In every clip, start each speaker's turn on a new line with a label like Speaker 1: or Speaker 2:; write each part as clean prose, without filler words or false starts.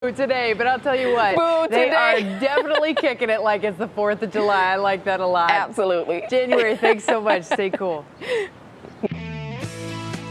Speaker 1: today, but I'll tell you what, they are definitely kicking it like it's the 4th of July. I like that a lot.
Speaker 2: Absolutely.
Speaker 1: January, thanks so much. Stay cool.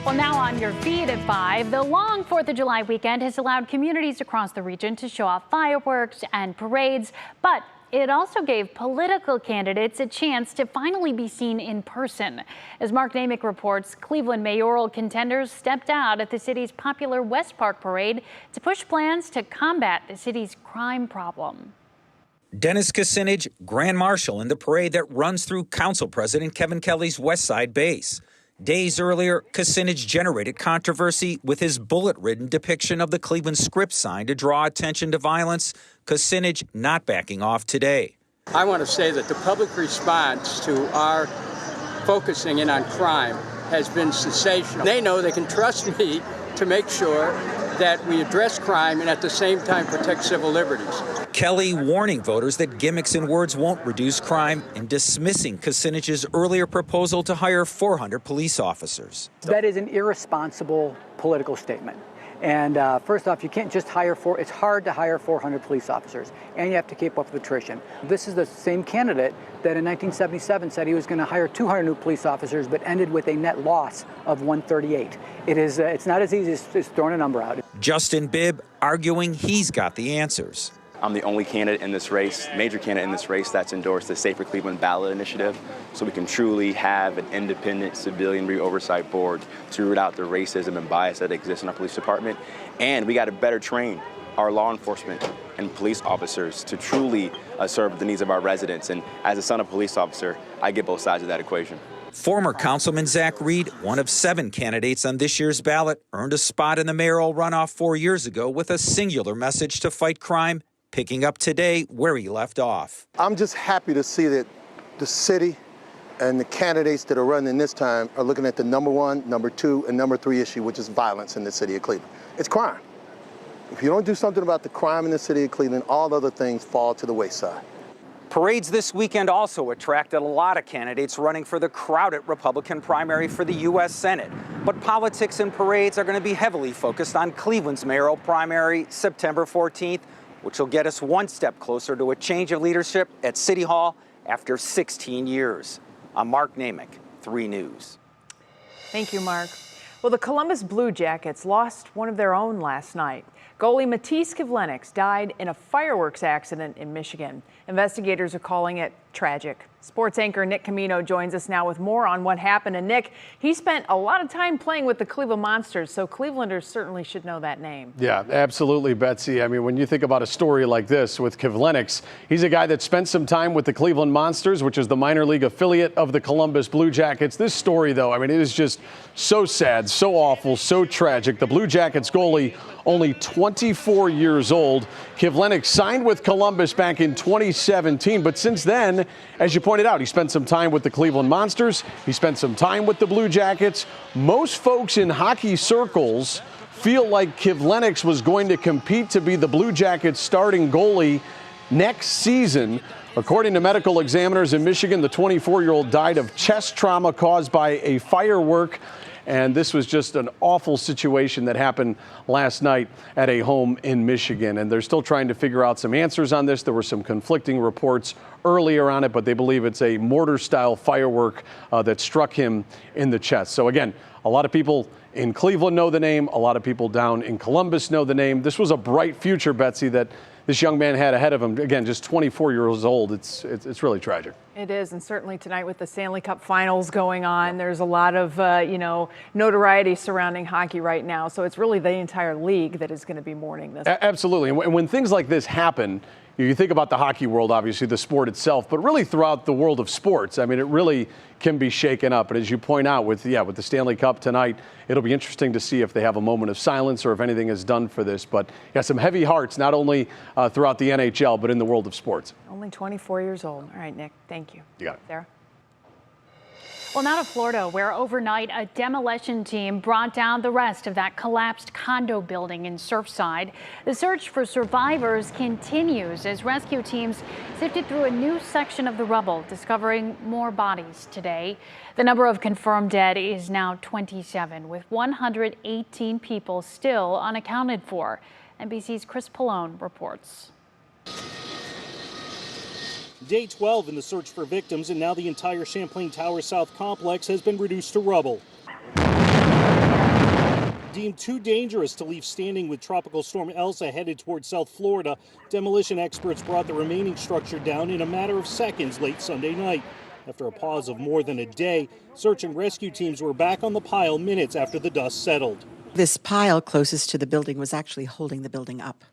Speaker 3: Well, now on your feed at 5, the long 4th of July weekend has allowed communities across the region to show off fireworks and parades, but it also gave political candidates a chance to finally be seen in person. As Mark Namick reports, Cleveland mayoral contenders stepped out at the city's popular West Park parade to push plans to combat the city's crime problem.
Speaker 4: Dennis Kucinich, Grand Marshal in the parade that runs through Council President Kevin Kelly's West Side base. Days earlier, Kucinich generated controversy with his bullet-ridden depiction of the Cleveland script sign to draw attention to violence. Kucinich not backing off today.
Speaker 5: I want to say that the public response to our focusing in on crime has been sensational. They know they can trust me to make sure that we address crime and at the same time protect civil liberties.
Speaker 4: Kelly warning voters that gimmicks and words won't reduce crime and dismissing Kucinich's earlier proposal to hire 400 police officers.
Speaker 6: That is an irresponsible political statement. And first off, you can't just it's hard to hire 400 police officers, and you have to keep up with attrition. This is the same candidate that in 1977 said he was going to hire 200 new police officers, but ended with a net loss of 138. It's not as easy as just throwing a number out.
Speaker 4: Justin Bibb arguing he's got the answers.
Speaker 7: I'm the only candidate in this race, major candidate in this race, that's endorsed the Safer Cleveland ballot initiative, so we can truly have an independent civilian oversight board to root out the racism and bias that exists in our police department. And we got to better train our law enforcement and police officers to truly serve the needs of our residents. And as a son of a police officer, I get both sides of that equation.
Speaker 4: Former Councilman Zach Reed, one of 7 candidates on this year's ballot, earned a spot in the mayoral runoff 4 years ago with a singular message to fight crime, picking up today where he left off.
Speaker 8: I'm just happy to see that the city and the candidates that are running this time are looking at the number 1, number 2, and number 3 issue, which is violence in the city of Cleveland. It's crime. If you don't do something about the crime in the city of Cleveland, all other things fall to the wayside.
Speaker 4: Parades this weekend also attracted a lot of candidates running for the crowded Republican primary for the U.S. Senate. But politics and parades are going to be heavily focused on Cleveland's mayoral primary September 14th, which will get us one step closer to a change of leadership at City Hall after 16 years. I'm Mark Namick, 3 News.
Speaker 1: Thank you, Mark. Well, the Columbus Blue Jackets lost one of their own last night. Goalie Matisse Kivlenieks died in a fireworks accident in Michigan. Investigators are calling it tragic. Sports anchor Nick Camino joins us now with more on what happened. And Nick, he spent a lot of time playing with the Cleveland Monsters, so Clevelanders certainly should know that name.
Speaker 9: Yeah, absolutely, Betsy. I mean, when you think about a story like this with Kivlenieks, he's a guy that spent some time with the Cleveland Monsters, which is the minor league affiliate of the Columbus Blue Jackets. This story, though, I mean, it is just so sad, so awful, so tragic. The Blue Jackets goalie, only 24 years old. Kivlenieks signed with Columbus back in 2017, but since then, as you pointed out, he spent some time with the Cleveland Monsters. He spent some time with the Blue Jackets. Most folks in hockey circles feel like Kivlenieks was going to compete to be the Blue Jackets starting goalie next season. According to medical examiners in Michigan, the 24-year-old died of chest trauma caused by a firework. And this was just an awful situation that happened last night at a home in Michigan. And they're still trying to figure out some answers on this. There were some conflicting reports earlier on it, but they believe it's a mortar-style firework that struck him in the chest. So again, a lot of people in Cleveland know the name. A lot of people down in Columbus know the name. This was a bright future, Betsy, that this young man had ahead of him. Again, just 24 years old. It's really tragic.
Speaker 1: It is, and certainly tonight with the Stanley Cup Finals going on, there's a lot of, notoriety surrounding hockey right now. So it's really the entire league that is going to be mourning this.
Speaker 9: Absolutely. And when things like this happen, you think about the hockey world, obviously, the sport itself, but really throughout the world of sports. I mean, it really can be shaken up. And as you point out, with the Stanley Cup tonight, it'll be interesting to see if they have a moment of silence or if anything is done for this. But some heavy hearts, not only throughout the NHL, but in the world of sports.
Speaker 1: Only 24 years old. All right, Nick, thank you.
Speaker 9: You got it.
Speaker 1: Sarah?
Speaker 3: Well, now to Florida, where overnight a demolition team brought down the rest of that collapsed condo building in Surfside. The search for survivors continues as rescue teams sifted through a new section of the rubble, discovering more bodies today. The number of confirmed dead is now 27, with 118 people still unaccounted for. NBC's Chris Pallone reports.
Speaker 2: Day 12 in the search for victims, and now the entire Champlain Tower South complex has been reduced to rubble. Deemed too dangerous to leave standing with Tropical Storm Elsa headed towards South Florida, demolition experts brought the remaining structure down in a matter of seconds late Sunday night. After a pause of more than a day, search and rescue teams were back on the pile minutes after the dust settled.
Speaker 10: This pile closest to the building was actually holding the building up,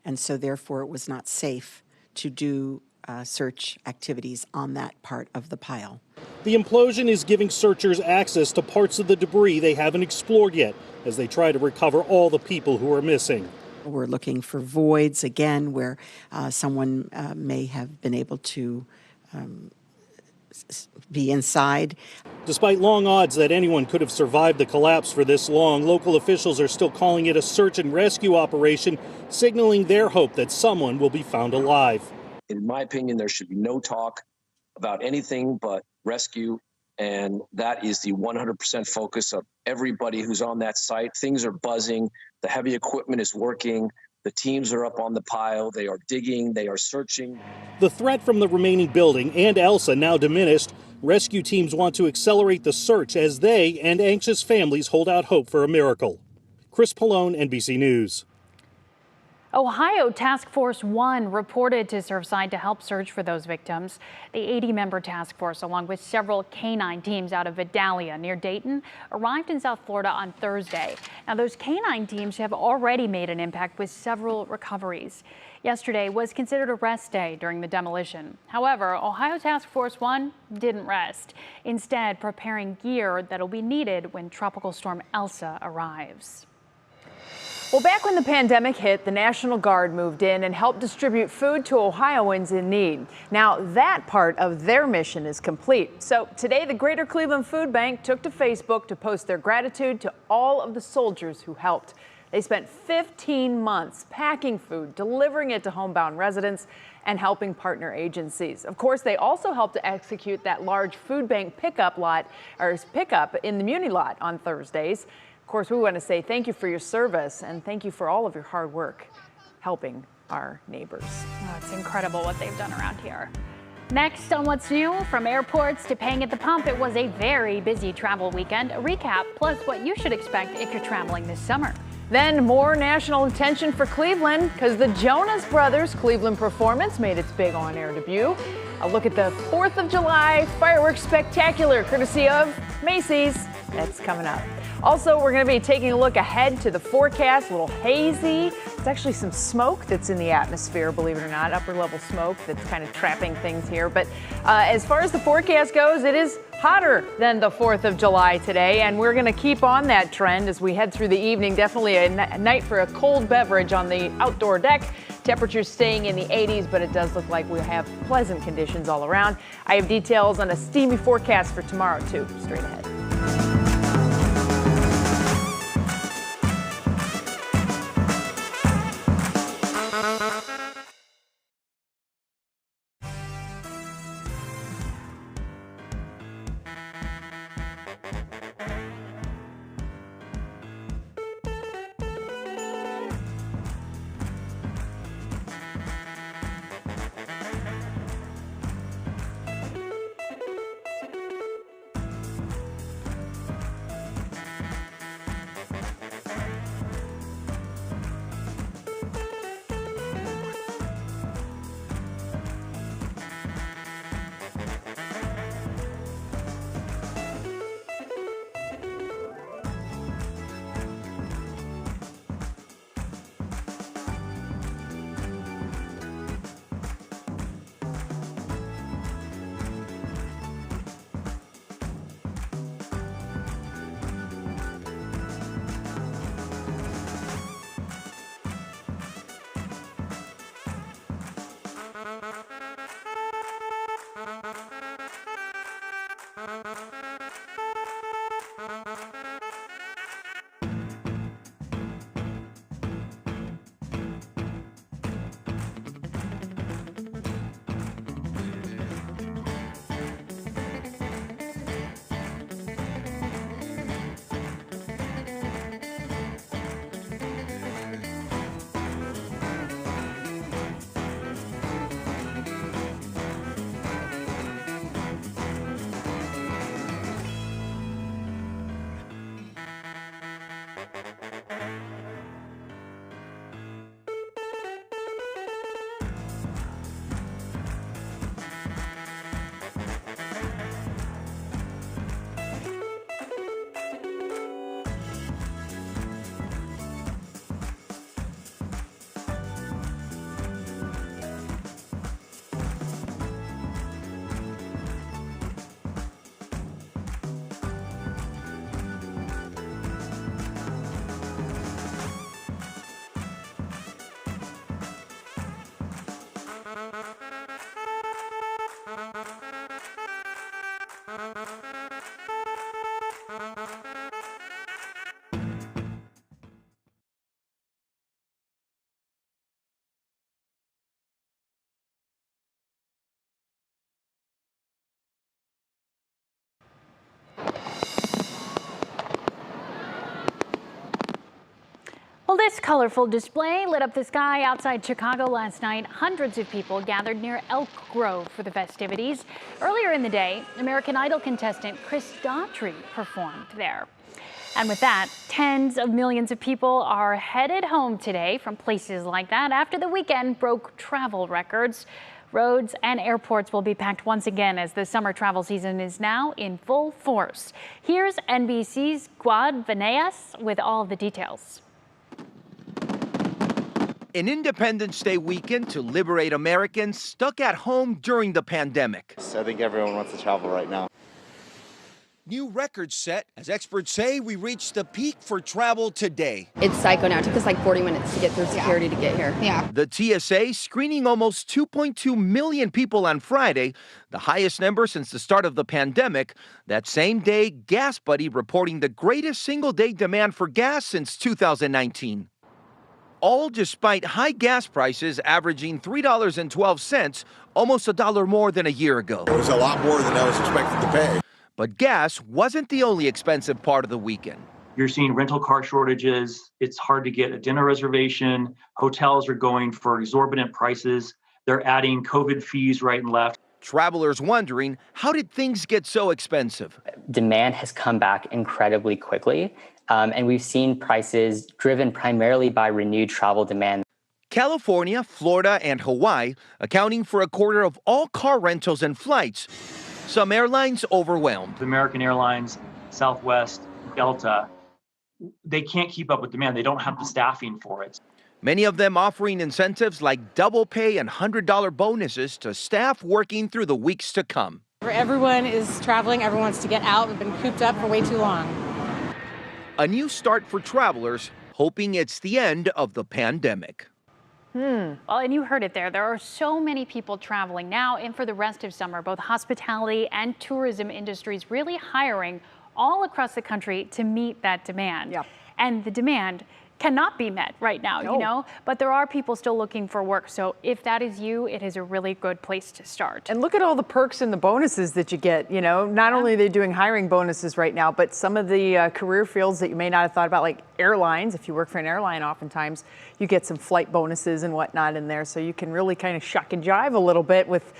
Speaker 10: and so therefore it was not safe to do search activities on that part of the pile.
Speaker 2: The implosion is giving searchers access to parts of the debris they haven't explored yet as they try to recover all the people who are missing.
Speaker 10: We're looking for voids again where someone may have been able to be inside.
Speaker 2: Despite long odds that anyone could have survived the collapse for this long, local officials are still calling it a search and rescue operation, signaling their hope that someone will be found alive.
Speaker 11: In my opinion, there should be no talk about anything but rescue, and that is the 100% focus of everybody who's on that site. Things are buzzing, the heavy equipment is working, the teams are up on the pile, they are digging, they are searching.
Speaker 2: The threat from the remaining building and Elsa now diminished. Rescue teams want to accelerate the search as they and anxious families hold out hope for a miracle. Chris Pallone, NBC News.
Speaker 3: Ohio Task Force 1 reported to Surfside to help search for those victims. The 80-member task force, along with several canine teams out of Vidalia near Dayton, arrived in South Florida on Thursday. Now, those canine teams have already made an impact with several recoveries. Yesterday was considered a rest day during the demolition. However, Ohio Task Force 1 didn't rest, instead preparing gear that'll be needed when Tropical Storm Elsa arrives.
Speaker 1: Well, back when the pandemic hit, the National Guard moved in and helped distribute food to Ohioans in need. Now, that part of their mission is complete. So today, the Greater Cleveland Food Bank took to Facebook to post their gratitude to all of the soldiers who helped. They spent 15 months packing food, delivering it to homebound residents, and helping partner agencies. Of course, they also helped to execute that large food bank pickup in the Muni lot on Thursdays. Of course, we want to say thank you for your service and thank you for all of your hard work helping our neighbors.
Speaker 3: Oh, it's incredible what they've done around here. Next on What's New, from airports to paying at the pump, it was a very busy travel weekend. A recap, plus what you should expect if you're traveling this summer.
Speaker 1: Then more national attention for Cleveland because the Jonas Brothers Cleveland performance made its big on-air debut. A look at the 4th of July fireworks spectacular courtesy of Macy's. That's coming up. Also, we're going to be taking a look ahead to the forecast, a little hazy. It's actually some smoke that's in the atmosphere, believe it or not, upper level smoke that's kind of trapping things here. But as far as the forecast goes, it is hotter than the 4th of July today, and we're going to keep on that trend as we head through the evening. Definitely a night for a cold beverage on the outdoor deck. Temperatures staying in the 80s, but it does look like we have pleasant conditions all around. I have details on a steamy forecast for tomorrow, too, straight ahead.
Speaker 3: Well, this colorful display lit up the sky outside Chicago last night. Hundreds of people gathered near Elk Grove for the festivities. Earlier in the day, American Idol contestant Chris Daughtry performed there. And with that, tens of millions of people are headed home today from places like that after the weekend broke travel records. Roads and airports will be packed once again as the summer travel season is now in full force. Here's NBC's Guad Veneas with all of the details.
Speaker 12: An Independence Day weekend to liberate Americans stuck at home during the pandemic.
Speaker 13: I think everyone wants to travel right now.
Speaker 12: New records set as experts say we reached the peak for travel today.
Speaker 14: It's psycho now. It took us like 40 minutes to get through security to get here. Yeah.
Speaker 12: The TSA screening almost 2.2 million people on Friday, the highest number since the start of the pandemic. That same day, Gas Buddy reporting the greatest single-day demand for gas since 2019. All despite high gas prices averaging $3.12, almost $1 more than a year ago.
Speaker 15: It was a lot more than I was expected to pay.
Speaker 12: But gas wasn't the only expensive part of the weekend.
Speaker 16: You're seeing rental car shortages. It's hard to get a dinner reservation. Hotels are going for exorbitant prices. They're adding COVID fees right and left.
Speaker 12: Travelers wondering, how did things get so expensive?
Speaker 17: Demand has come back incredibly quickly, and we've seen prices driven primarily by renewed travel demand.
Speaker 12: California, Florida, and Hawaii accounting for a quarter of all car rentals and flights. Some airlines overwhelmed.
Speaker 16: American Airlines, Southwest, Delta, they can't keep up with demand. They don't have the staffing for it.
Speaker 12: Many of them offering incentives like double pay and $100 bonuses to staff working through the weeks to come.
Speaker 18: Everyone is traveling. Everyone wants to get out. We've been cooped up for way too long.
Speaker 12: A new start for travelers, hoping it's the end of the pandemic.
Speaker 3: Well, and you heard it there. There are so many people traveling now and for the rest of summer. Both hospitality and tourism industries really hiring all across the country to meet that demand. Yep. And the demand cannot be met right now, you know, but there are people still looking for work. So if that is you, it is a really good place to start.
Speaker 1: And look at all the perks and the bonuses that you get, you know, not only are they doing hiring bonuses right now, but some of the career fields that you may not have thought about, like airlines. If you work for an airline, oftentimes you get some flight bonuses and whatnot in there. So you can really kind of shuck and jive a little bit with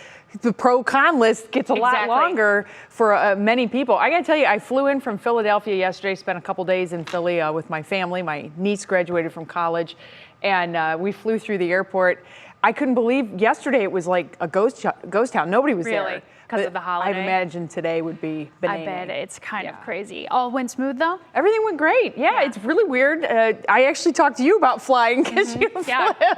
Speaker 1: the pro-con list gets a lot longer for many people. I gotta tell you, I flew in from Philadelphia yesterday, spent a couple days in Philly with my family. My niece graduated from college, and we flew through the airport. I couldn't believe yesterday it was like a ghost town. Nobody was there.
Speaker 3: Really? Because of the holiday?
Speaker 1: I imagine today would be bananas.
Speaker 3: I bet it's kind of crazy. All went smooth though?
Speaker 1: Everything went great. Yeah, it's really weird. I actually talked to you about flying because you flew.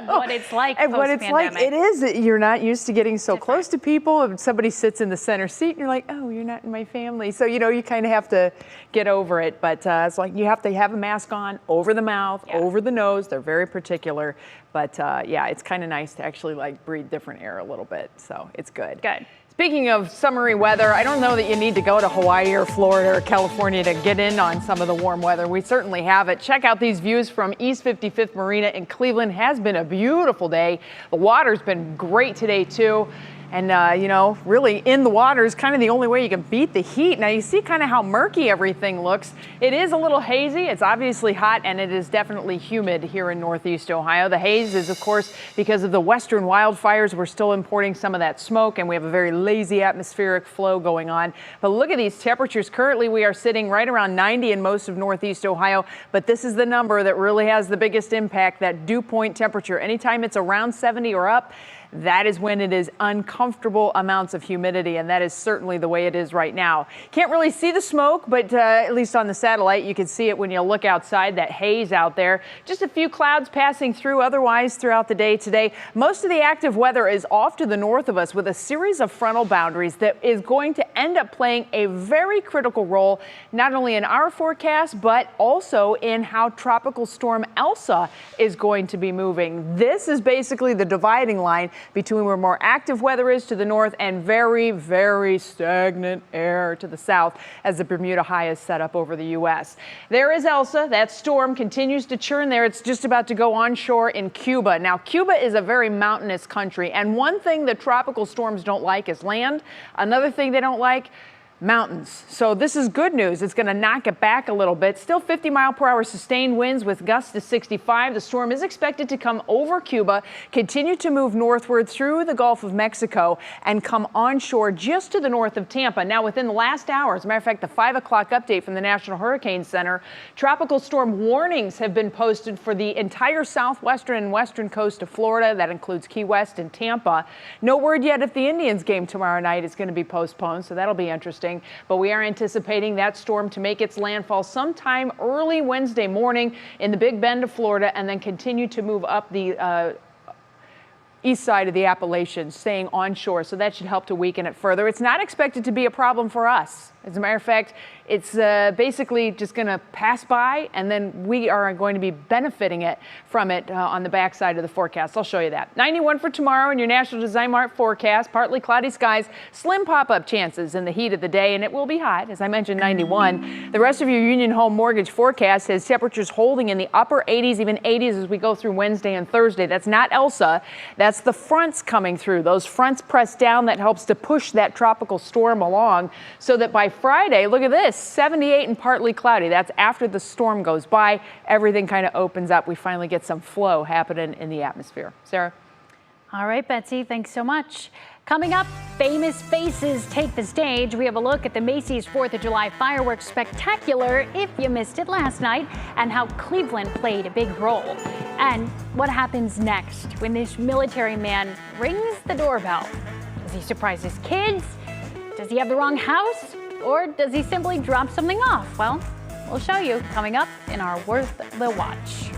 Speaker 3: What it's like
Speaker 1: and what it's like. It is. You're not used to getting so close to people. And somebody sits in the center seat and you're like, oh, you're not in my family. So, you know, you kind of have to get over it. But it's like you have to have a mask on over the mouth, over the nose. They're very particular. But yeah, it's kind of nice to actually like breathe different air a little bit. So it's good.
Speaker 3: Good.
Speaker 1: Speaking of summery weather, I don't know that you need to go to Hawaii or Florida or California to get in on some of the warm weather. We certainly have it. Check out these views from East 55th Marina in Cleveland. Has been a beautiful day. The water's been great today too. And, you know, really in the water is kind of the only way you can beat the heat. Now, you see kind of how murky everything looks. It is a little hazy. It's obviously hot, and it is definitely humid here in Northeast Ohio. The haze is, of course, because of the western wildfires. We're still importing some of that smoke, and we have a very lazy atmospheric flow going on. But look at these temperatures. Currently, we are sitting right around 90 in most of Northeast Ohio, but this is the number that really has the biggest impact, that dew point temperature. Anytime it's around 70 or up, that is when it is uncomfortable amounts of humidity, and that is certainly the way it is right now. Can't really see the smoke, but at least on the satellite, you can see it when you look outside, that haze out there. Just a few clouds passing through otherwise throughout the day today. Most of the active weather is off to the north of us with a series of frontal boundaries that is going to end up playing a very critical role, not only in our forecast, but also in how Tropical Storm Elsa is going to be moving. This is basically the dividing line between where more active weather is to the north and very, very stagnant air to the south as the Bermuda High is set up over the U.S. There is Elsa. That storm continues to churn there. It's just about to go onshore in Cuba. Now, Cuba is a very mountainous country, and one thing that tropical storms don't like is land. Another thing they don't like, Mountains. So this is good news. It's going to knock it back a little bit. Still 50-mile-per-hour sustained winds with gusts to 65. The storm is expected to come over Cuba, continue to move northward through the Gulf of Mexico, and come onshore just to the north of Tampa. Now, within the last hour, as a matter of fact, the 5 o'clock update from the National Hurricane Center, tropical storm warnings have been posted for the entire southwestern and western coast of Florida. That includes Key West and Tampa. No word yet if the Indians game tomorrow night is going to be postponed, so that'll be interesting. But we are anticipating that storm to make its landfall sometime early Wednesday morning in the Big Bend of Florida and then continue to move up the east side of the Appalachians, staying onshore. So that should help to weaken it further. It's not expected to be a problem for us. As a matter of fact, it's basically just going to pass by, and then we are going to be benefiting from it on the backside of the forecast. I'll show you that. 91 for tomorrow in your National Design Mart forecast. Partly cloudy skies, slim pop-up chances in the heat of the day, and it will be hot. As I mentioned, 91. The rest of your Union Home Mortgage forecast has temperatures holding in the upper 80s, even 80s as we go through Wednesday and Thursday. That's not Elsa. That's the fronts coming through. Those fronts press down. That helps to push that tropical storm along so that by Friday, look at this, 78 and partly cloudy. That's after the storm goes by. Everything kind of opens up. We finally get some flow happening in the atmosphere. Sarah?
Speaker 3: All right, Betsy, thanks so much. Coming up, famous faces take the stage. We have a look at the Macy's 4th of July fireworks spectacular, if you missed it last night, and how Cleveland played a big role. And what happens next when this military man rings the doorbell? Does he surprise his kids? Does he have the wrong house? Or does he simply drop something off? Well, we'll show you coming up in our Worth the Watch.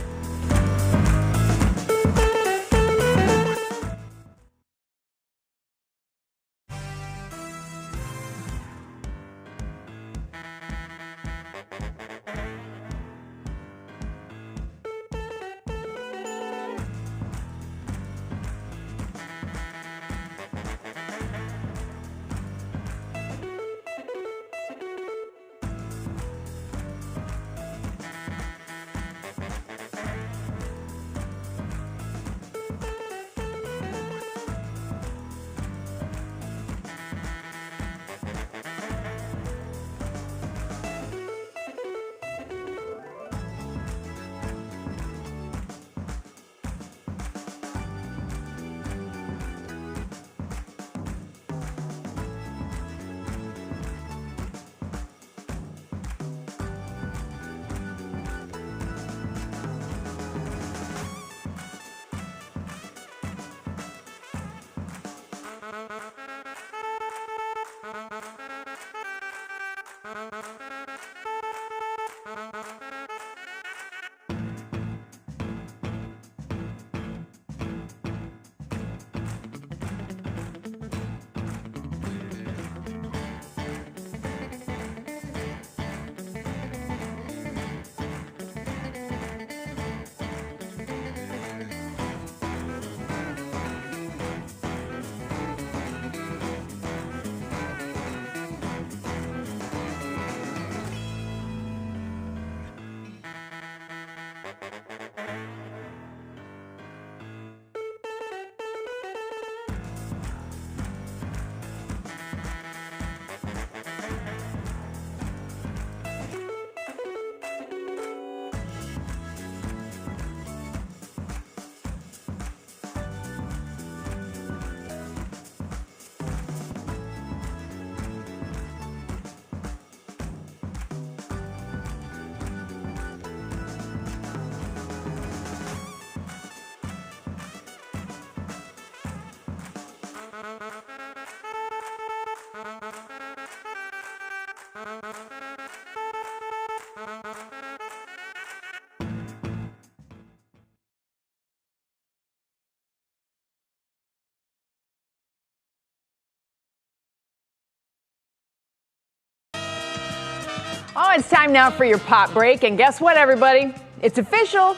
Speaker 1: Oh, it's time now for your pop break. And guess what, everybody? It's official.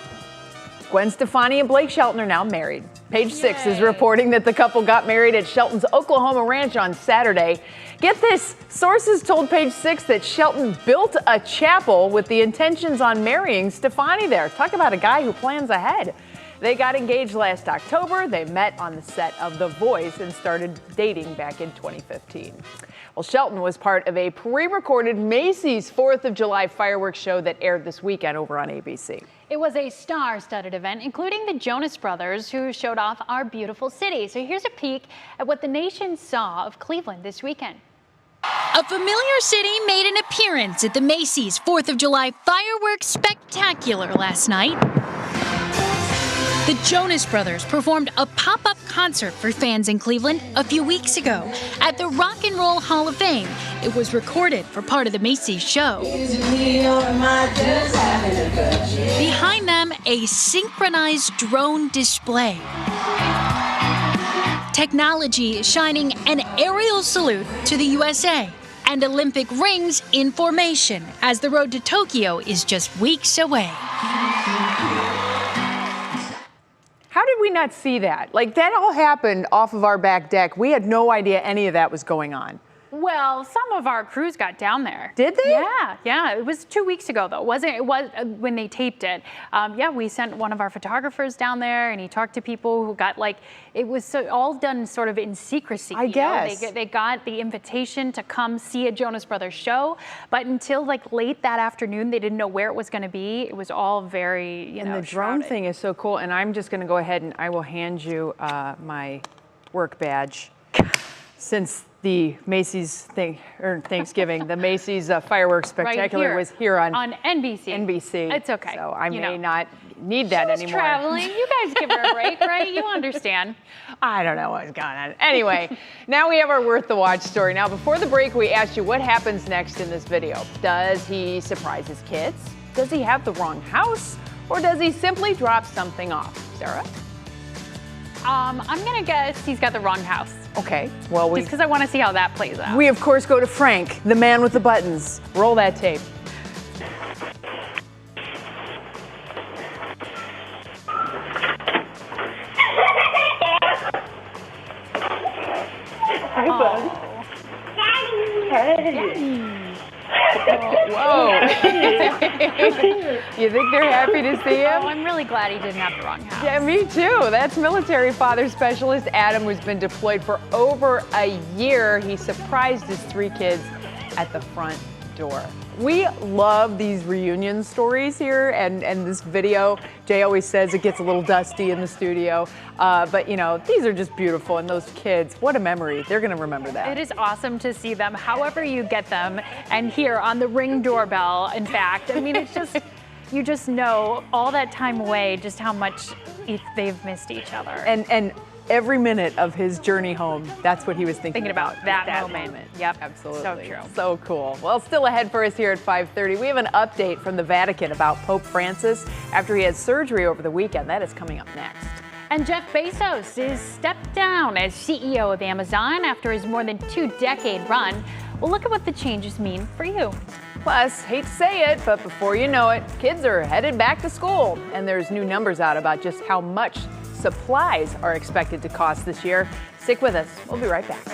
Speaker 1: Gwen Stefani and Blake Shelton are now married. Page 6 is reporting that the couple got married at Shelton's Oklahoma ranch on Saturday. Get this, sources told Page 6 that Shelton built a chapel with the intentions on marrying Stefani there. Talk about a guy who plans ahead. They got engaged last October. They met on the set of The Voice and started dating back in 2015. Well, Shelton was part of a pre-recorded Macy's 4th of July fireworks show that aired this weekend over on ABC.
Speaker 3: It was a star-studded event, including the Jonas Brothers, who showed off our beautiful city. So here's a peek at what the nation saw of Cleveland this weekend.
Speaker 19: A familiar city made an appearance at the Macy's 4th of July fireworks spectacular last night. The Jonas Brothers performed a pop-up concert for fans in Cleveland a few weeks ago at the Rock and Roll Hall of Fame. It was recorded for part of the Macy's show. Behind them, a synchronized drone display. Technology shining an aerial salute to the USA, and Olympic rings in formation as the road to Tokyo is just weeks away.
Speaker 1: How did we not see that? Like, that all happened off of our back deck. We had no idea any of that was going on.
Speaker 3: Well, some of our crews got down there.
Speaker 1: Did they?
Speaker 3: Yeah. It was 2 weeks ago, though. It was when they taped it. Yeah, we sent one of our photographers down there, and he talked to people who got, like, it was all done sort of in secrecy.
Speaker 1: I guess.
Speaker 3: They got the invitation to come see a Jonas Brothers show, but until, like, late that afternoon, they didn't know where it was going to be. It was all very,
Speaker 1: And the drone thing is so cool, and I'm just going to go ahead and I will hand you my work badge. Since the Macy's Thanksgiving, the Macy's fireworks spectacular was here on
Speaker 3: NBC.
Speaker 1: NBC.
Speaker 3: It's okay.
Speaker 1: So I may not need that anymore.
Speaker 3: Traveling. You guys give her a break, right? You understand.
Speaker 1: I don't know what's going on. Anyway, now we have our Worth the Watch story. Now, before the break, we asked you what happens next in this video. Does he surprise his kids? Does he have the wrong house? Or does he simply drop something off? Sarah?
Speaker 3: I'm going to guess he's got the wrong house.
Speaker 1: Okay, well,
Speaker 3: just because I want to see how that plays out.
Speaker 1: We, of course, go to Frank, the man with the buttons. Roll that tape.
Speaker 20: Hi, bud. Hey.
Speaker 1: Whoa. You think they're happy to see him?
Speaker 3: Oh, I'm really glad he didn't have the wrong house.
Speaker 1: Yeah, me too. That's military father specialist Adam, who's been deployed for over a year. He surprised his 3 kids at the front door. We love these reunion stories here, and this video, Jay always says it gets a little dusty in the studio, but you know, these are just beautiful, and those kids, what a memory. They're gonna remember that.
Speaker 3: It is awesome to see them, however you get them, and here on the Ring doorbell, in fact. I mean, it's just, you just know all that time away, just how much they've missed each other.
Speaker 1: And every minute of his journey home, that's what he was thinking
Speaker 3: about that moment.
Speaker 1: Yep, absolutely.
Speaker 3: So true.
Speaker 1: So cool. Well, still ahead for us here at 5:30. We have an update from the Vatican about Pope Francis after he had surgery over the weekend. That is coming up next.
Speaker 3: And Jeff Bezos is stepped down as CEO of Amazon after his more than 2-decade run. Well, look at what the changes mean for you.
Speaker 1: Plus, hate to say it, but before you know it, kids are headed back to school. And there's new numbers out about just how much supplies are expected to cost this year. Stick with us. We'll be right back.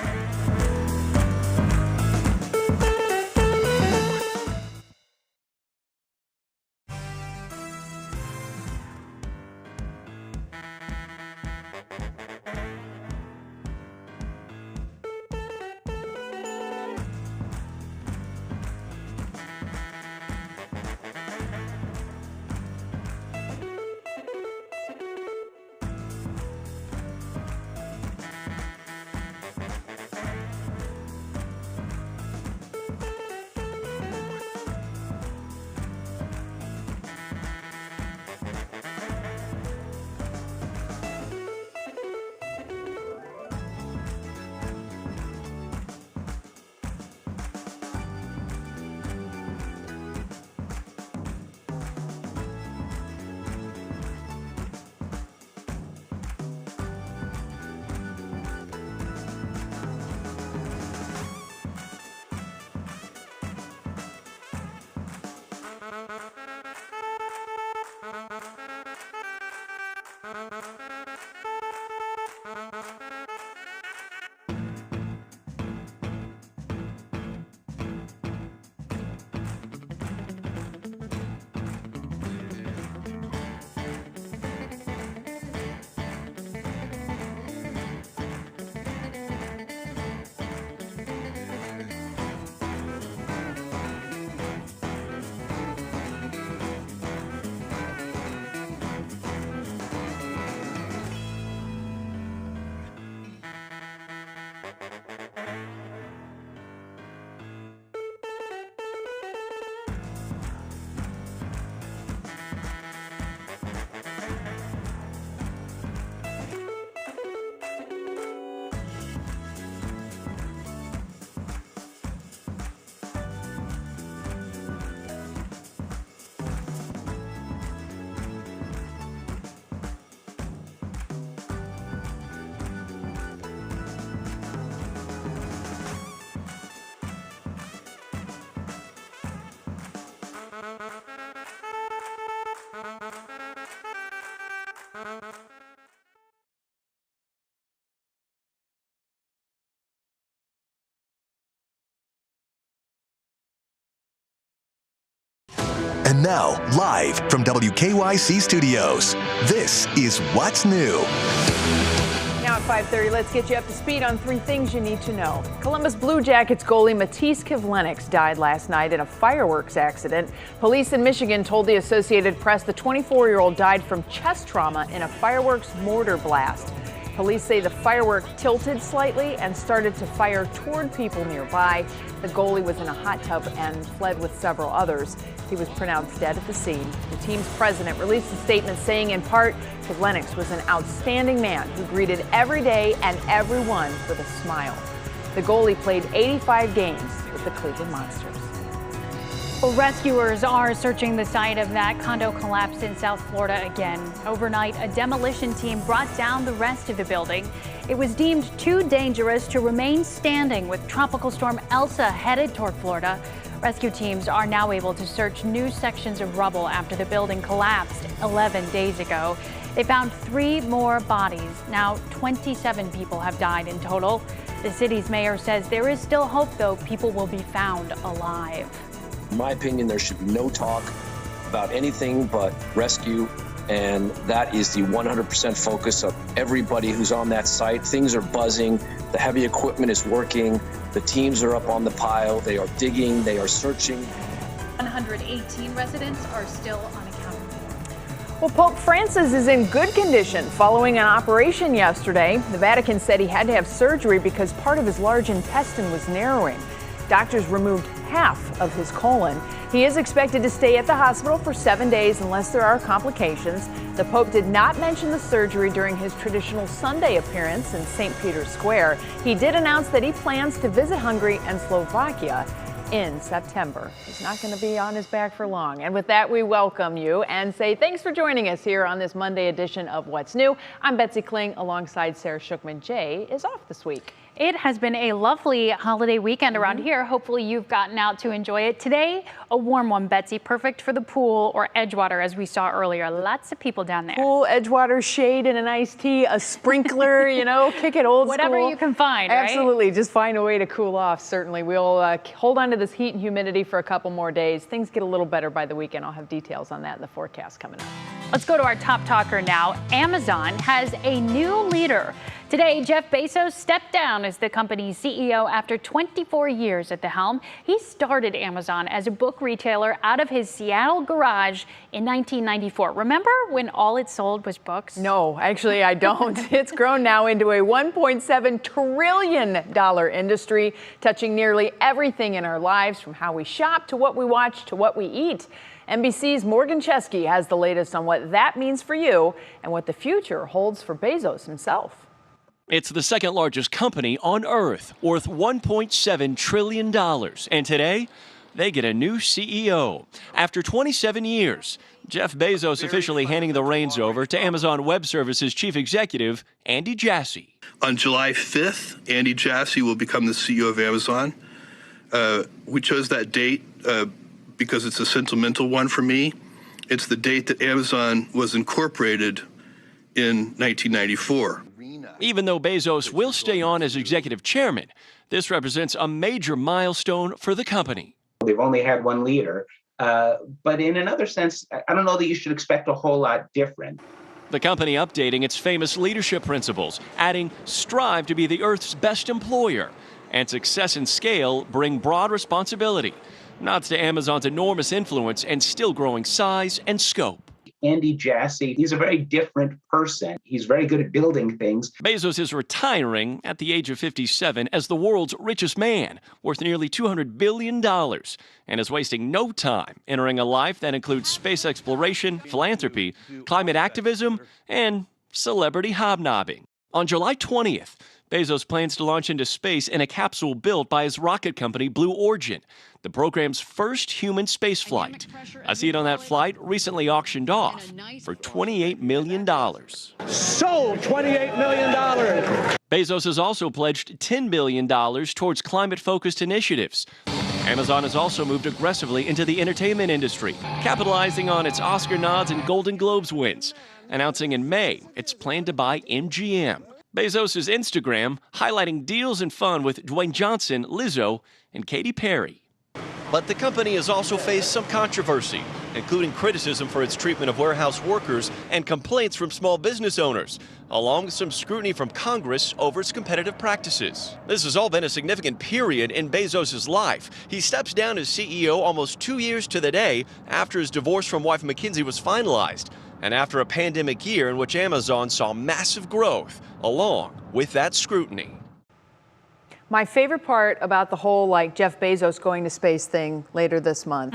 Speaker 20: And now, live from WKYC Studios, this is What's New.
Speaker 1: Now at 5:30, let's get you up to speed on 3 things you need to know. Columbus Blue Jackets goalie Matthias Lennox died last night in a fireworks accident. Police in Michigan told the Associated Press the 24-year-old died from chest trauma in a fireworks mortar blast. Police say the firework tilted slightly and started to fire toward people nearby. The goalie was in a hot tub and fled with several others. He was pronounced dead at the scene. The team's president released a statement saying, in part, Lennox was an outstanding man who greeted every day and everyone with a smile. The goalie played 85 games with the Cleveland Monsters.
Speaker 3: Well, rescuers are searching the site of that condo collapse in South Florida again. Overnight, a demolition team brought down the rest of the building. It was deemed too dangerous to remain standing with Tropical Storm Elsa headed toward Florida. Rescue teams are now able to search new sections of rubble after the building collapsed 11 days ago. They found 3 more bodies. Now 27 people have died in total. The city's mayor says there is still hope, though. People will be found alive.
Speaker 11: In my opinion, there should be no talk about anything but rescue, and that is the 100% focus of everybody who's on that site. Things are buzzing, the heavy equipment is working, the teams are up on the pile, they are digging, they are searching.
Speaker 3: 118 residents are still unaccounted for.
Speaker 1: Well, Pope Francis is in good condition following an operation yesterday. The Vatican said he had to have surgery because part of his large intestine was narrowing. Doctors removed half of his colon. He is expected to stay at the hospital for 7 days unless there are complications. The Pope did not mention the surgery during his traditional Sunday appearance in St. Peter's Square. He did announce that he plans to visit Hungary and Slovakia in September. He's not going to be on his back for long. And with that, we welcome you and say thanks for joining us here on this Monday edition of What's New. I'm Betsy Kling alongside Sara Shookman. Jay is off this week.
Speaker 3: It has been a lovely holiday weekend around here. Hopefully you've gotten out to enjoy it. Today, a warm one, Betsy, perfect for the pool or Edgewater, as we saw earlier. Lots of people down there.
Speaker 1: Pool, Edgewater, shade, and an iced tea, a sprinkler, kick it old
Speaker 3: Whatever
Speaker 1: school.
Speaker 3: you can find, right?
Speaker 1: Absolutely. Just find a way to cool off, certainly. We'll hold on to this heat and humidity for a couple more days. Things get a little better by the weekend. I'll have details on that in the forecast coming up.
Speaker 3: Let's go to our top talker now. Amazon has a new leader. Today, Jeff Bezos stepped down as the company's CEO after 24 years at the helm. He started Amazon as a book retailer out of his Seattle garage in 1994. Remember when all it sold was books?
Speaker 1: No, actually I don't. It's grown now into a $1.7 trillion industry, touching nearly everything in our lives, from how we shop to what we watch to what we eat. NBC's Morgan Chesky has the latest on what that means for you and what the future holds for Bezos himself.
Speaker 21: It's the second largest company on Earth, worth $1.7 trillion. And today, they get a new CEO. After 27 years, Jeff Bezos officially handing the reins over to Amazon Web Services chief executive, Andy Jassy.
Speaker 22: On July 5th, Andy Jassy will become the CEO of Amazon. We chose that date because it's a sentimental one for me. It's the date that Amazon was incorporated in 1994.
Speaker 21: Even though Bezos will stay on as executive chairman, this represents a major milestone for the company.
Speaker 23: They've only had one leader, but in another sense, I don't know that you should expect a whole lot different.
Speaker 21: The company updating its famous leadership principles, adding strive to be the Earth's best employer, and success and scale bring broad responsibility. Nods to Amazon's enormous influence and still growing size and scope.
Speaker 23: Andy Jassy, he's a very different person. He's very good at building things.
Speaker 21: Bezos is retiring at the age of 57 as the world's richest man, worth nearly $200 billion, and is wasting no time entering a life that includes space exploration, philanthropy, climate activism, and celebrity hobnobbing. On July 20th, Bezos plans to launch into space in a capsule built by his rocket company, Blue Origin, the program's first human space flight. A seat on that flight recently auctioned off for $28 million.
Speaker 24: Sold $28 million.
Speaker 21: Bezos has also pledged $10 billion towards climate-focused initiatives. Amazon has also moved aggressively into the entertainment industry, capitalizing on its Oscar nods and Golden Globes wins, announcing in May its plan to buy MGM. Bezos' Instagram highlighting deals and fun with Dwayne Johnson, Lizzo, and Katy Perry. But the company has also faced some controversy. including criticism for its treatment of warehouse workers and complaints from small business owners, along with some scrutiny from Congress over its competitive practices. This has all been a significant period in Bezos' life. He steps down as CEO almost 2 years to the day after his divorce from wife McKinsey was finalized, and after a pandemic year in which Amazon saw massive growth, along with that scrutiny.
Speaker 1: My favorite part about the whole Jeff Bezos going to space thing later this month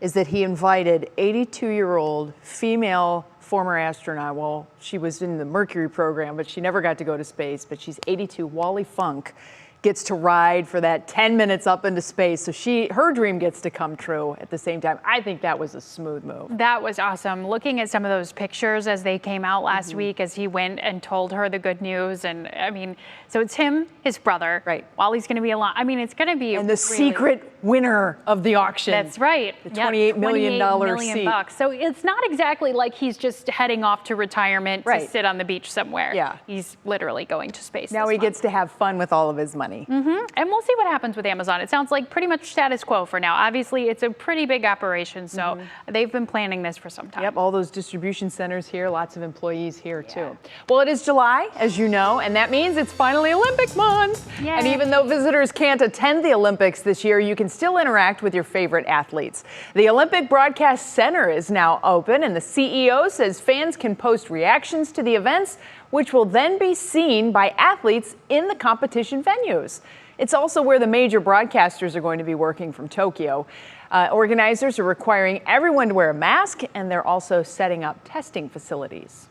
Speaker 1: is that he invited 82-year-old female former astronaut. Well, she was in the Mercury program, but she never got to go to space. But she's 82. Wally Funk gets to ride for that 10 minutes up into space. So her dream gets to come true at the same time. I think that was a smooth move.
Speaker 3: That was awesome. Looking at some of those pictures as they came out last week, as he went and told her the good news. And I mean, so it's him, his brother. Right. Wally's going to be along. I mean, it's going to be.
Speaker 1: And the secret winner of the auction.
Speaker 3: That's right.
Speaker 1: The $28 million seat.
Speaker 3: Bucks. So it's not exactly like he's just heading off to retirement to sit on the beach somewhere.
Speaker 1: Yeah.
Speaker 3: He's literally going to space.
Speaker 1: Now he gets to have fun with all of his money.
Speaker 3: And we'll see what happens with Amazon. It sounds like pretty much status quo for now. Obviously, it's a pretty big operation, so they've been planning this for some time.
Speaker 1: Yep, all those distribution centers here, lots of employees here too. Well, it is July, as you know, and that means it's finally Olympic month.
Speaker 3: Yay.
Speaker 1: And even though visitors can't attend the Olympics this year, you can still interact with your favorite athletes. The Olympic Broadcast Center is now open, and the CEO says fans can post reactions to the events, which will then be seen by athletes in the competition venues. It's also where the major broadcasters are going to be working from Tokyo. Organizers are requiring everyone to wear a mask, and they're also setting up testing facilities.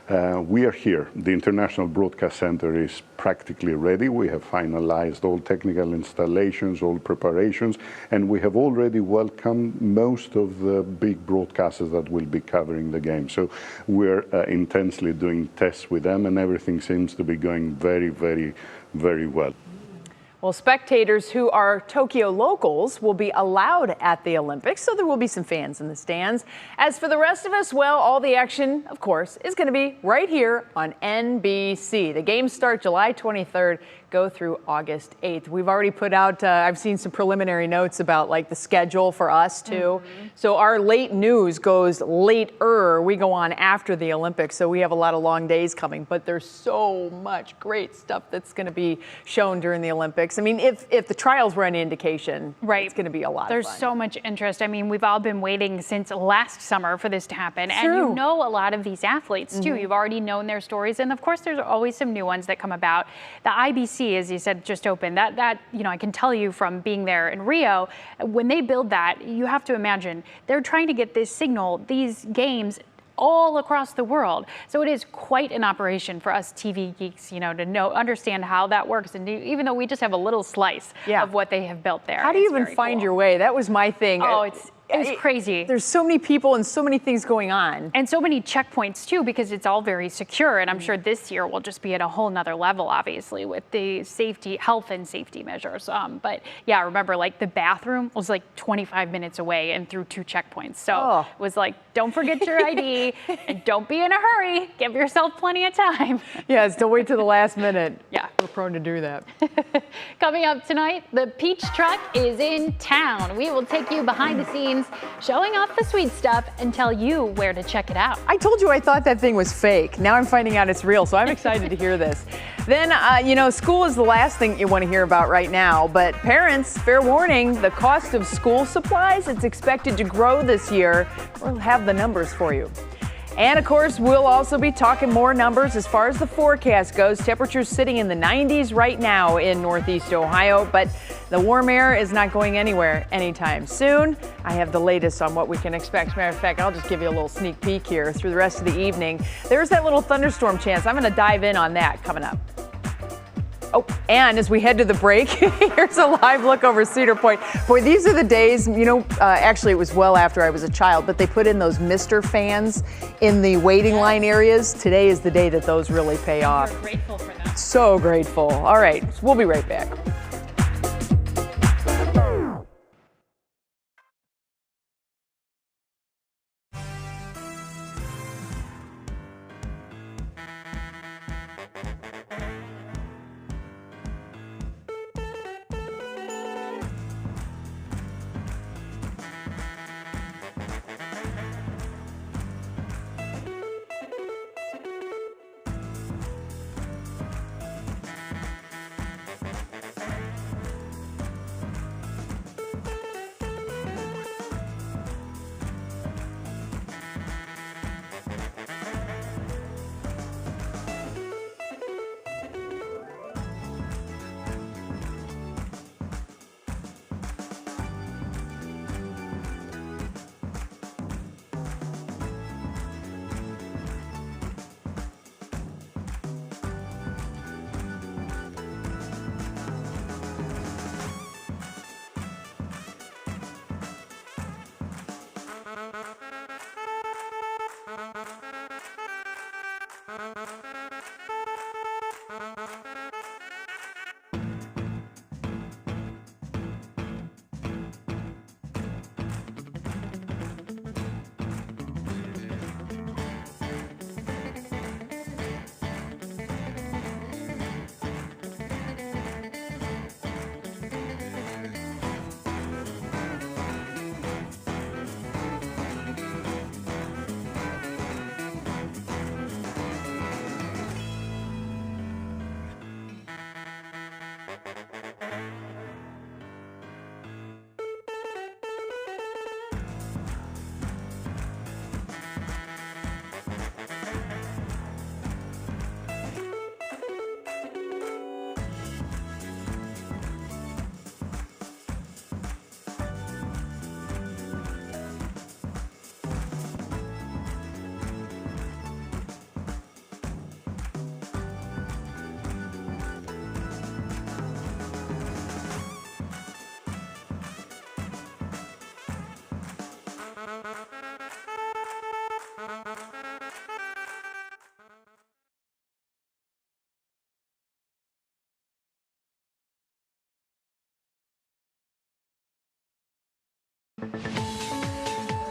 Speaker 5: We are here. The International Broadcast Center is practically ready. We have finalized all technical installations, all preparations, and we have already welcomed most of the big broadcasters that will be covering the game. So we're intensely doing tests with them, and everything seems to be going very, very, very well.
Speaker 1: Well, spectators who are Tokyo locals will be allowed at the Olympics, so there will be some fans in the stands. As for the rest of us, well, all the action, of course, is going to be right here on NBC. The games start July 23rd, go through August 8th. We've already put out, I've seen some preliminary notes about the schedule for us too. So our late news goes later. We go on after the Olympics, so we have a lot of long days coming, but there's so much great stuff that's going to be shown during the Olympics. I mean, if the trials were any indication, it's going to be a lot of fun.
Speaker 3: There's so much interest. I mean, we've all been waiting since last summer for this to happen.
Speaker 1: True.
Speaker 3: And you know a lot of these athletes too. You've already known their stories. And of course, there's always some new ones that come about. The IBC, as you said, just opened. That I can tell you from being there in Rio, when they build that, you have to imagine they're trying to get this signal, these games, all across the world. So it is quite an operation for us TV geeks, to understand how that works. And even though we just have a little slice of what they have built there.
Speaker 1: How do you even find your way? That was my thing.
Speaker 3: Oh, it's crazy.
Speaker 1: There's so many people and so many things going on.
Speaker 3: And so many checkpoints too, because it's all very secure. And I'm sure this year will just be at a whole nother level, obviously, with the health and safety measures. But yeah, remember the bathroom was 25 minutes away and through 2 checkpoints. So it was don't forget your ID and don't be in a hurry. Give yourself plenty of time.
Speaker 1: Yes, don't wait till the last minute.
Speaker 3: Yeah.
Speaker 1: We're prone to do that.
Speaker 3: Coming up tonight, the Peach Truck is in town. We will take you behind the scenes, showing off the sweet stuff and tell you where to check it out.
Speaker 1: I told you I thought that thing was fake. Now I'm finding out it's real, so I'm excited to hear this. Then, school is the last thing you want to hear about right now, but parents, fair warning, the cost of school supplies, it's expected to grow this year. We'll have the numbers for you. And of course, we'll also be talking more numbers as far as the forecast goes. Temperatures sitting in the 90s right now in Northeast Ohio, but the warm air is not going anywhere anytime soon. I have the latest on what we can expect. As a matter of fact, I'll just give you a little sneak peek here through the rest of the evening. There's that little thunderstorm chance. I'm going to dive in on that coming up. Oh, and as we head to the break, here's a live look over Cedar Point. Boy, these are the days, actually it was well after I was a child, but they put in those Mister fans in the waiting line areas. Today is the day that those really pay off.
Speaker 3: We're grateful for that.
Speaker 1: So grateful. All right, we'll be right back.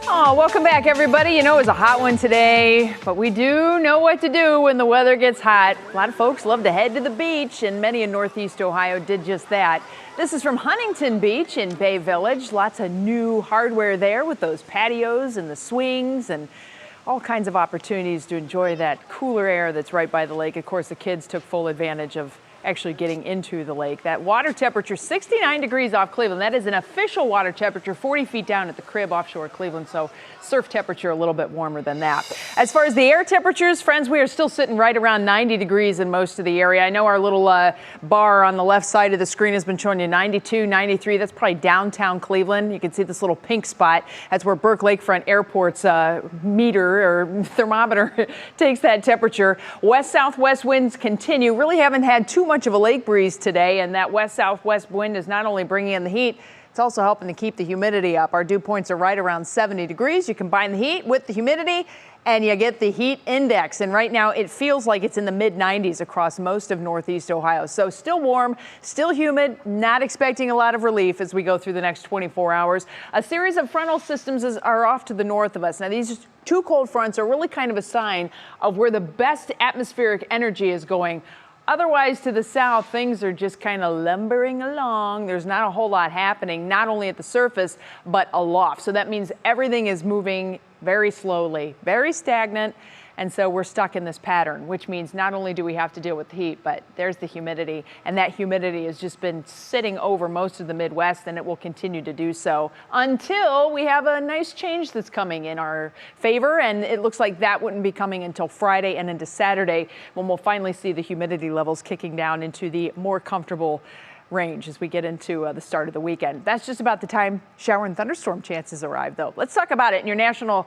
Speaker 1: Oh, welcome back, everybody. You know, it was a hot one today, but we do know what to do when the weather gets hot. A lot of folks love to head to the beach, and many in Northeast Ohio did just that. This is from Huntington Beach in Bay Village. Lots of new hardware there with those patios and the swings and all kinds of opportunities to enjoy that cooler air that's right by the lake. Of course, the kids took full advantage of actually getting into the lake. That water temperature, 69 degrees off Cleveland. That is an official water temperature, 40 feet down at the crib offshore Cleveland. So surf temperature a little bit warmer than that. As far as the air temperatures, friends, we are still sitting right around 90 degrees in most of the area. I know our little bar on the left side of the screen has been showing you 92, 93. That's probably downtown Cleveland. You can see this little pink spot. That's where Burke Lakefront Airport's meter or thermometer takes that temperature. West-southwest winds continue. Really haven't had too much of a lake breeze today, and that west-southwest wind is not only bringing in the heat, it's also helping to keep the humidity up. Our dew points are right around 70 degrees. You combine the heat with the humidity and you get the heat index. And right now it feels like it's in the mid-90s across most of Northeast Ohio. So still warm, still humid, not expecting a lot of relief as we go through the next 24 hours. A series of frontal systems are off to the north of us. Now these two cold fronts are really kind of a sign of where the best atmospheric energy is going. Otherwise, to the south, things are just kind of lumbering along. There's not a whole lot happening, not only at the surface, but aloft. So that means everything is moving very slowly, very stagnant. And so we're stuck in this pattern, which means not only do we have to deal with the heat, but there's the humidity. And that humidity has just been sitting over most of the Midwest, and it will continue to do so until we have a nice change that's coming in our favor. And it looks like that wouldn't be coming until Friday and into Saturday, when we'll finally see the humidity levels kicking down into the more comfortable range as we get into the start of the weekend. That's just about the time shower and thunderstorm chances arrive, though. Let's talk about it in your National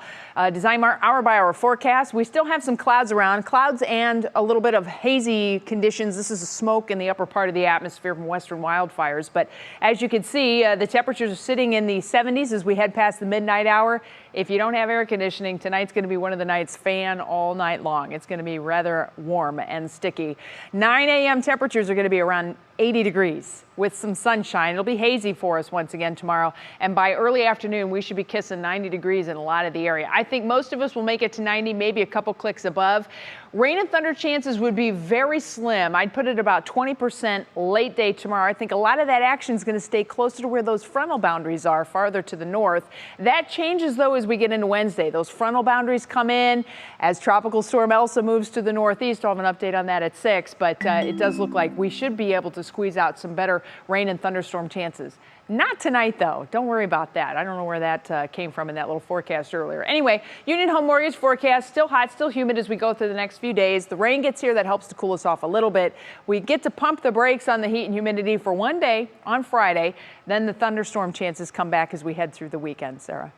Speaker 1: Design Mart hour-by-hour forecast. We still have some clouds around, clouds and a little bit of hazy conditions. This is smoke in the upper part of the atmosphere from western wildfires. But as you can see, the temperatures are sitting in the 70s as we head past the midnight hour. If you don't have air conditioning, tonight's going to be one of the nights fan all night long. It's going to be rather warm and sticky. 9 a.m. temperatures are going to be around 80 degrees with some sunshine. It'll be hazy for us once again tomorrow. And by early afternoon, we should be kissing 90 degrees in a lot of the area. I think most of us will make it to 90, maybe a couple clicks above. Rain and thunder chances would be very slim. I'd put it about 20% late day tomorrow. I think a lot of that action is going to stay closer to where those frontal boundaries are, farther to the north. That changes, though, as we get into Wednesday. Those frontal boundaries come in as Tropical Storm Elsa moves to the northeast. I'll have an update on that at 6, but it does look like we should be able to squeeze out some better rain and thunderstorm chances. Not tonight, though. Don't worry about that. I don't know where that came from in that little forecast earlier. Anyway, Union Home Mortgage forecast, still hot, still humid as we go through the next few days. The rain gets here. That helps to cool us off a little bit. We get to pump the brakes on the heat and humidity for one day on Friday. Then the thunderstorm chances come back as we head through the weekend, Sarah.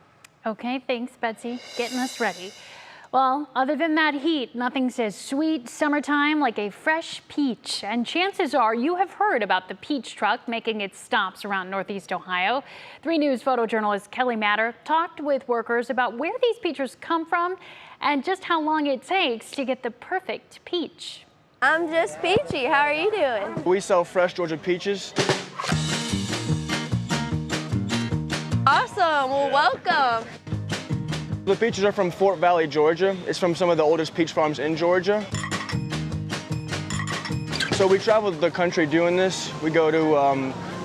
Speaker 3: Okay, thanks, Betsy. Getting us ready. Well, other than that heat, nothing says sweet summertime like a fresh peach. And chances are you have heard about the peach truck making its stops around Northeast Ohio. 3 News photojournalist Kelly Matter talked with workers about where these peaches come from and just how long it takes to get the perfect peach.
Speaker 4: I'm just peachy. How are you doing?
Speaker 6: We sell fresh Georgia peaches.
Speaker 4: Awesome. Well, welcome.
Speaker 6: The peaches are from Fort Valley, Georgia. It's from some of the oldest peach farms in Georgia. So we traveled the country doing this. We go to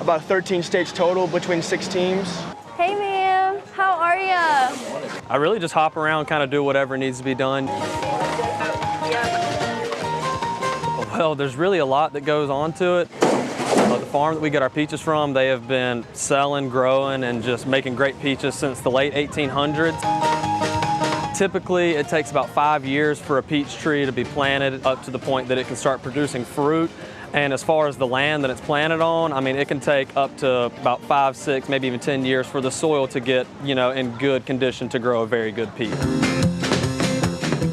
Speaker 6: about 13 states total between 6 teams.
Speaker 4: Hey, ma'am. How are ya?
Speaker 7: I really just hop around, kind of do whatever needs to be done. Well, there's really a lot that goes on to it. The farm that we get our peaches from, they have been selling, growing, and just making great peaches since the late 1800s. Typically, it takes about 5 years for a peach tree to be planted up to the point that it can start producing fruit. And as far as the land that it's planted on, I mean, it can take up to about 5, 6, maybe even 10 years for the soil to get, in good condition to grow a very good peach.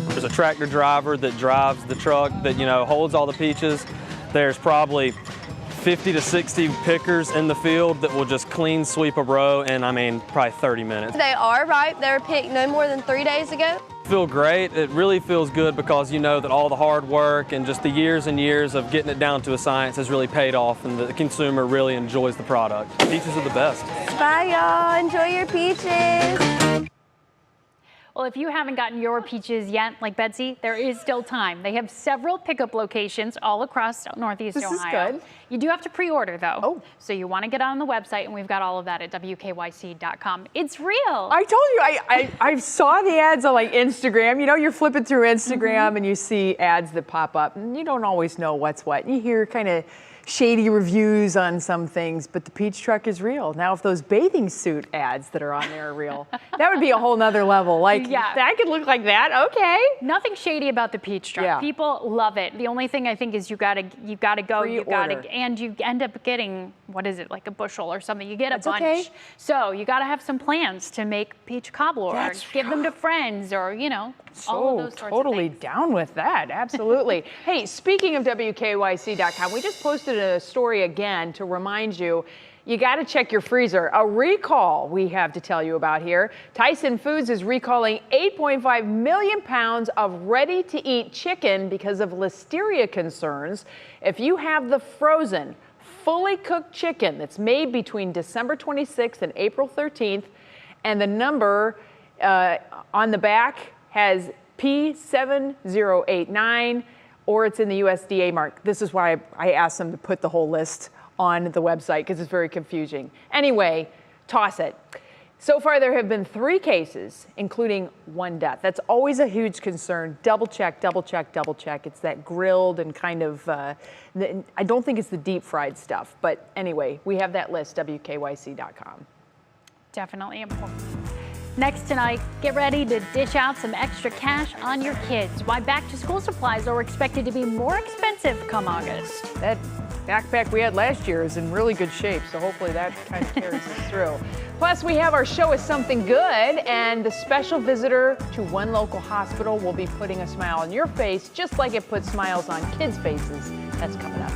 Speaker 7: There's a tractor driver that drives the truck that, holds all the peaches. There's probably 50 to 60 pickers in the field that will just clean sweep a row in, probably 30 minutes.
Speaker 4: They are ripe. They were picked no more than 3 days ago.
Speaker 7: feel great. It really feels good because you know that all the hard work and just the years and years of getting it down to a science has really paid off, and the consumer really enjoys the product. Peaches are the best.
Speaker 4: Bye, y'all. Enjoy your peaches.
Speaker 3: Well, if you haven't gotten your peaches yet, like Betsy, there is still time. They have several pickup locations all across Northeast Ohio.
Speaker 1: This is good.
Speaker 3: You do have to pre-order, though. Oh. So you want to get on the website, and we've got all of that at WKYC.com. It's real.
Speaker 1: I told you, I saw the ads on like Instagram. You know, you're flipping through Instagram and you see ads that pop up, and you don't always know what's what. You hear kind of shady reviews on some things, but the peach truck is real. Now, if those bathing suit ads that are on there are real, that would be a whole nother level. Like, that could look like that, okay.
Speaker 3: Nothing shady about the peach truck.
Speaker 1: Yeah.
Speaker 3: People love it. The only thing I think is you gotta go, and you end up getting, what is it, like a bushel or something. You get a bunch.
Speaker 1: Okay.
Speaker 3: So you gotta have some plans to make peach cobbler, or give them to friends, or, you know, all of those sorts
Speaker 1: totally
Speaker 3: of things.
Speaker 1: down with that, absolutely. Hey, speaking of WKYC.com, we just posted a story again to remind you, you got to check your freezer. A recall we have to tell you about here. Tyson Foods is recalling 8.5 million pounds of ready-to-eat chicken because of listeria concerns. If you have the frozen, fully cooked chicken that's made between December 26th and April 13th, and the number on the back has P7089, or it's in the USDA mark. This is why I asked them to put the whole list on the website, because it's very confusing. Anyway, toss it. So far, there have been 3 cases, including 1 death. That's always a huge concern. Double check, double check, double check. It's that grilled and kind of, I don't think it's the deep fried stuff. But anyway, we have that list, WKYC.com.
Speaker 3: Definitely important. Next tonight, get ready to dish out some extra cash on your kids. Why back-to-school supplies are expected to be more expensive come August.
Speaker 1: That backpack we had last year is in really good shape, so hopefully that kind of carries us through. Plus, we have our Show Us Something Good, and the special visitor to one local hospital will be putting a smile on your face, just like it puts smiles on kids' faces. That's coming up.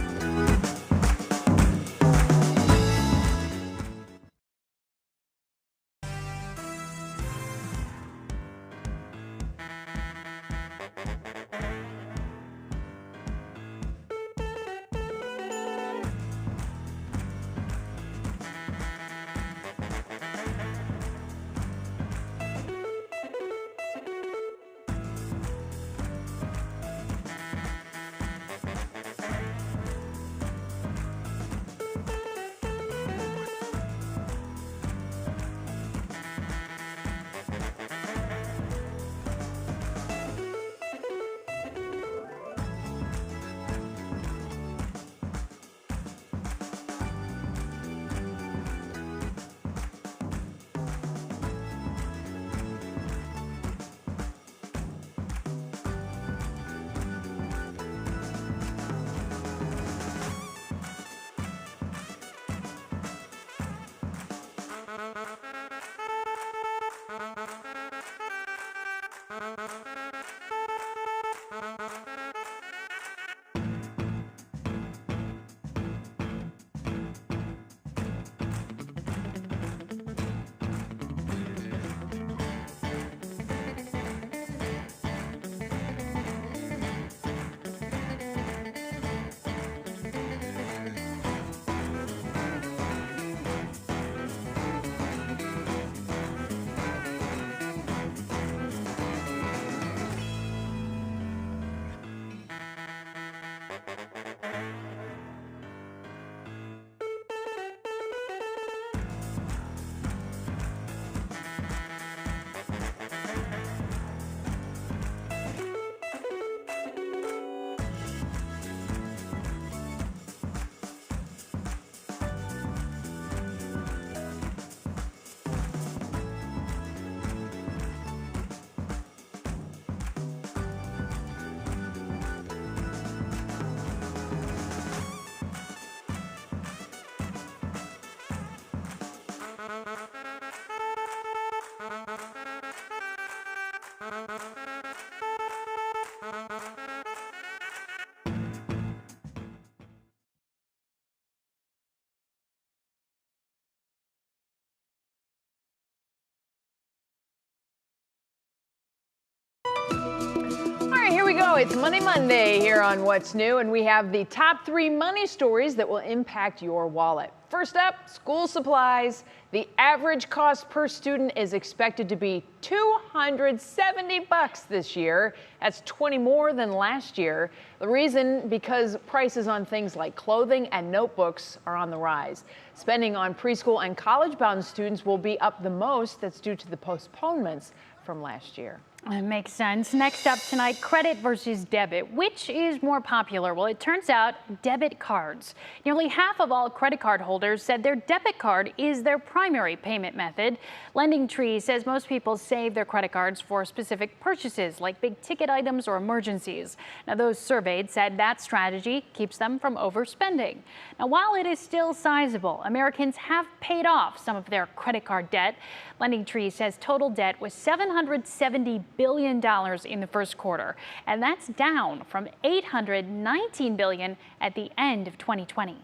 Speaker 1: go. It's Monday here on What's New, and we have the top 3 money stories that will impact your wallet. First up, school supplies. The average cost per student is expected to be $270 this year. That's 20 more than last year. The reason, because prices on things like clothing and notebooks are on the rise. Spending on preschool and college-bound students will be up the most. That's due to the postponements from last year.
Speaker 3: That makes sense. Next up tonight, credit versus debit. Which is more popular? Well, it turns out debit cards. Nearly half of all credit card holders said their debit card is their primary payment method. LendingTree says most people save their credit cards for specific purchases like big ticket items or emergencies. Now, those surveyed said that strategy keeps them from overspending. Now, while it is still sizable, Americans have paid off some of their credit card debt. LendingTree says total debt was $770 billion in the first quarter, and that's down from $819 billion at the end of 2020.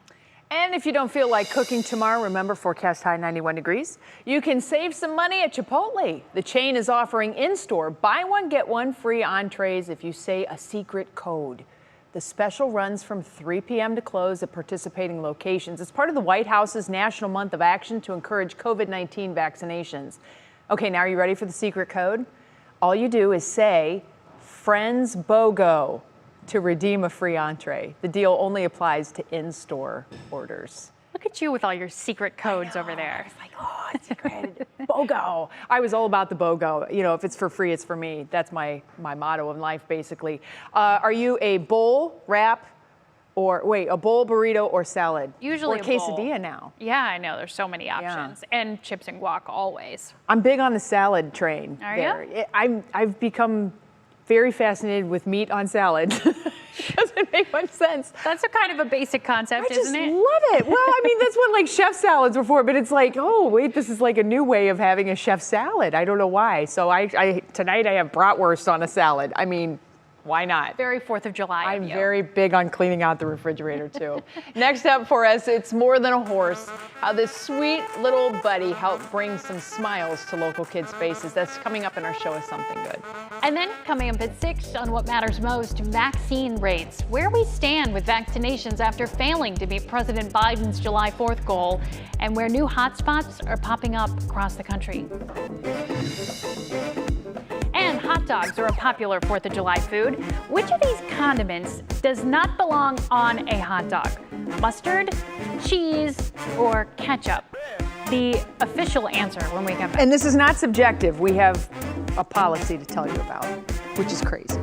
Speaker 1: And if you don't feel like cooking tomorrow, remember, forecast high 91 degrees. You can save some money at Chipotle. The chain is offering in-store buy one, get one free entrees if you say a secret code. The special runs from 3 p.m. to close at participating locations. It's part of the White House's National Month of Action to encourage COVID-19 vaccinations. Okay, now are you ready for the secret code? All you do is say Friends BOGO to redeem a free entree. The deal only applies to in-store orders.
Speaker 3: Look at you with all your secret codes over there.
Speaker 1: It's like, oh, it's secret. BOGO. I was all about the BOGO. You know, if it's for free, it's for me. That's my motto in life, basically. Are you a bowl, wrap, or a bowl, burrito, or salad?
Speaker 3: Usually
Speaker 1: or
Speaker 3: a bowl.
Speaker 1: quesadilla now.
Speaker 3: Yeah, I know. There's so many options. Yeah. And chips and guac always.
Speaker 1: I'm big on the salad train.
Speaker 3: Are
Speaker 1: you? I've become very fascinated with meat on salad. Doesn't make much sense.
Speaker 3: That's a kind of a basic concept, isn't it?
Speaker 1: I just love it. Well, I mean, that's what like chef salads were for, but it's like, oh, wait, this is like a new way of having a chef salad. I don't know why. So tonight I have bratwurst on a salad. I mean, why not?
Speaker 3: Very 4th of July.
Speaker 1: I'm very big on cleaning out the refrigerator, too. Next up for us, it's More Than a Horse. How this sweet little buddy helped bring some smiles to local kids' faces. That's coming up in our show is Something Good.
Speaker 3: And then coming up at 6 on What Matters Most, vaccine rates. Where we stand with vaccinations after failing to meet President Biden's July 4th goal, and where new hotspots are popping up across the country. And hot dogs are a popular 4th of July food. Which of these condiments does not belong on a hot dog? Mustard, cheese, or ketchup? The official answer when we come back.
Speaker 1: And this is not subjective. We have a policy to tell you about, which is crazy.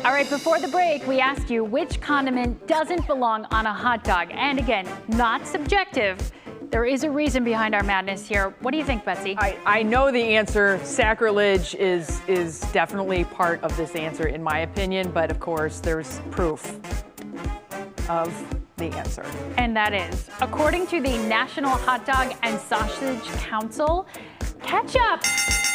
Speaker 3: All right, before the break, we asked you which condiment doesn't belong on a hot dog. And again, not subjective. There is a reason behind our madness here. What do you think, Betsy?
Speaker 1: I know the answer. Sacrilege is definitely part of this answer, in my opinion, but of course, there's proof of the answer.
Speaker 3: And that is, according to the National Hot Dog and Sausage Council, ketchup.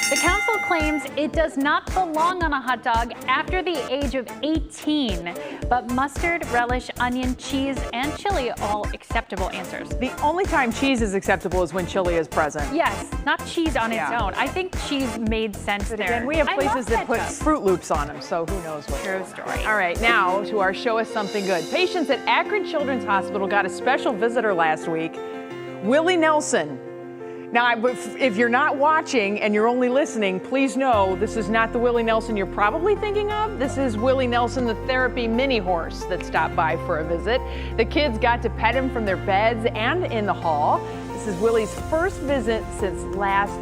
Speaker 3: The council claims it does not belong on a hot dog after the age of 18, but mustard, relish, onion, cheese, and chili all acceptable answers.
Speaker 1: The only time cheese is acceptable is when chili is present.
Speaker 3: Yes, not cheese on its own. I think cheese made sense there.
Speaker 1: And we have places that put Fruit Loops on them, so who knows what.
Speaker 3: True story.
Speaker 1: All right, now to our Show Us Something Good. Patients at Akron Children's Hospital got a special visitor last week, Willie Nelson. Now, if you're not watching and you're only listening, please know this is not the Willie Nelson you're probably thinking of. This is Willie Nelson, the therapy mini horse that stopped by for a visit. The kids got to pet him from their beds and in the hall. This is Willie's first visit since last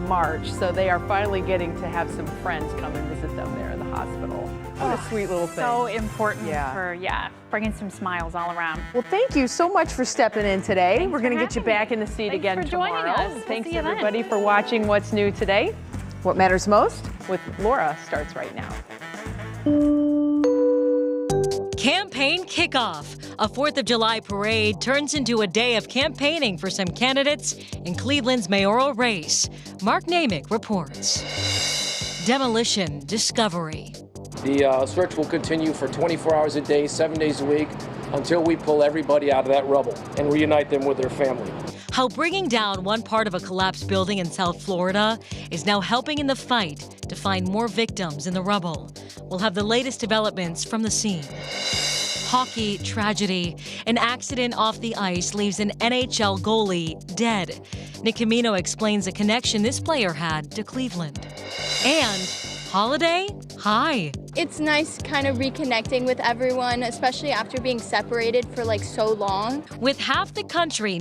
Speaker 1: March, so they are finally getting to have some friends come and visit them there in the hospital. What a sweet little thing.
Speaker 3: So important for, bringing some smiles all around.
Speaker 1: Well, thank you so much for stepping in today. We're going to get you back in the seat again tomorrow. Thanks everybody for watching What's New Today. What Matters Most with Laura starts right now.
Speaker 2: Campaign kickoff. A 4th of July parade turns into a day of campaigning for some candidates in Cleveland's mayoral race. Mark Namick reports. Demolition discovery.
Speaker 8: The search will continue for 24 hours a day, 7 days a week, until we pull everybody out of that rubble and reunite them with their family.
Speaker 2: How bringing down one part of a collapsed building in South Florida is now helping in the fight to find more victims in the rubble. We'll have the latest developments from the scene. Hockey tragedy. An accident off the ice leaves an NHL goalie dead. Nick Camino explains the connection this player had to Cleveland. And holiday high.
Speaker 4: It's nice kind of reconnecting with everyone, especially after being separated for so long.
Speaker 2: With half the country